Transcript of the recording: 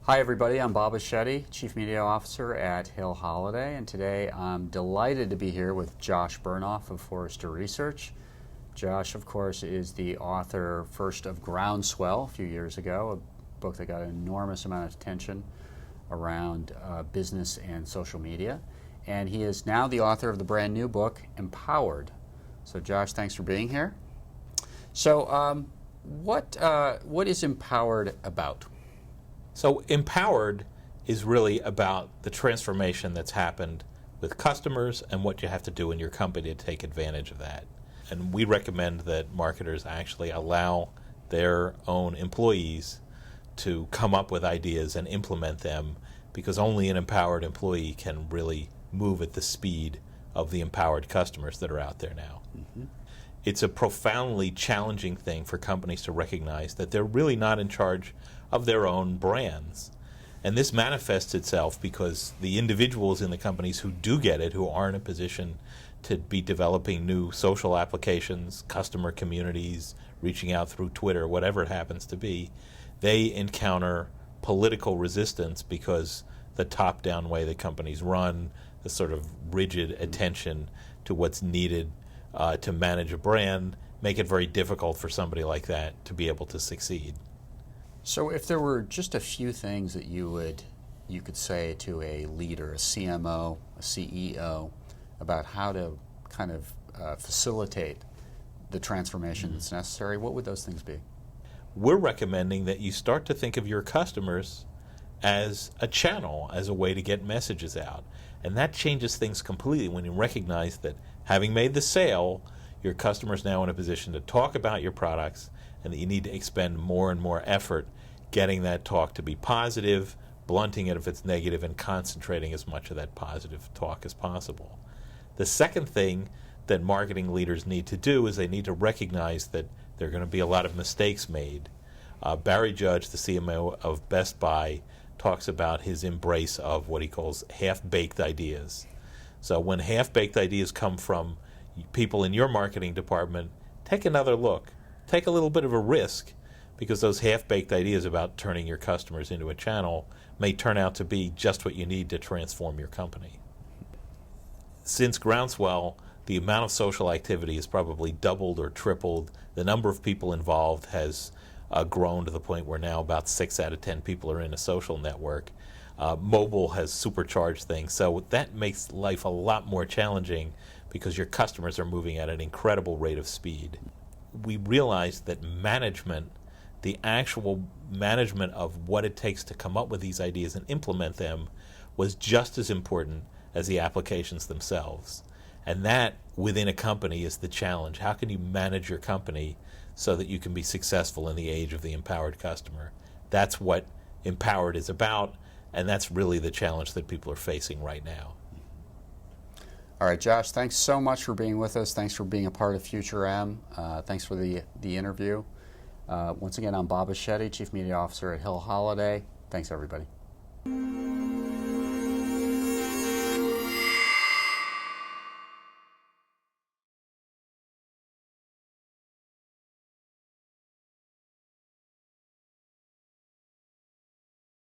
Hi everybody, I'm Bob Aschetti, Chief Media Officer at Hill Holliday, and today I'm delighted to be here with Josh Bernoff of Forrester Research. Josh, of course, is the author first of Groundswell a few years ago, a book that got an enormous amount of attention around business and social media, and he is now the author of the brand new book, Empowered. So Josh, thanks for being here. So what is Empowered about? So Empowered is really about the transformation that's happened with customers and what you have to do in your company to take advantage of that. And we recommend that marketers actually allow their own employees to come up with ideas and implement them, because only an empowered employee can really move at the speed of the empowered customers that are out there now. Mm-hmm. It's a profoundly challenging thing for companies to recognize that they're really not in charge of their own brands. And this manifests itself because the individuals in the companies who do get it, who are in a position to be developing new social applications, customer communities, reaching out through Twitter, whatever it happens to be, they encounter political resistance because the top-down way the companies run, the sort of rigid attention to what's needed to manage a brand, make it very difficult for somebody like that to be able to succeed. So if there were just a few things that you could say to a leader, a CMO, a CEO, about how to kind of facilitate the transformation that's necessary, what would those things be? We're recommending that you start to think of your customers as a channel, as a way to get messages out. And that changes things completely when you recognize that having made the sale, your customer's now in a position to talk about your products, and that you need to expend more and more effort getting that talk to be positive, blunting it if it's negative, and concentrating as much of that positive talk as possible. The second thing that marketing leaders need to do is they need to recognize that there are going to be a lot of mistakes made. Barry Judge, the CMO of Best Buy, talks about his embrace of what he calls half-baked ideas. So when half-baked ideas come from people in your marketing department, take another look. Take a little bit of a risk, because those half-baked ideas about turning your customers into a channel may turn out to be just what you need to transform your company. Since Groundswell, the amount of social activity has probably doubled or tripled. The number of people involved has grown to the point where now about 6 out of 10 people are in a social network. Mobile has supercharged things, so that makes life a lot more challenging because your customers are moving at an incredible rate of speed. We realized that management, the actual management of what it takes to come up with these ideas and implement them, was just as important as the applications themselves. And that, within a company, is the challenge. How can you manage your company so that you can be successful in the age of the empowered customer? That's what Empowered is about, and that's really the challenge that people are facing right now. All right, Josh, thanks so much for being with us. Thanks for being a part of FutureM. Thanks for the interview. Once again, I'm Bob Aschetti, Chief Media Officer at Hill Holliday. Thanks, everybody.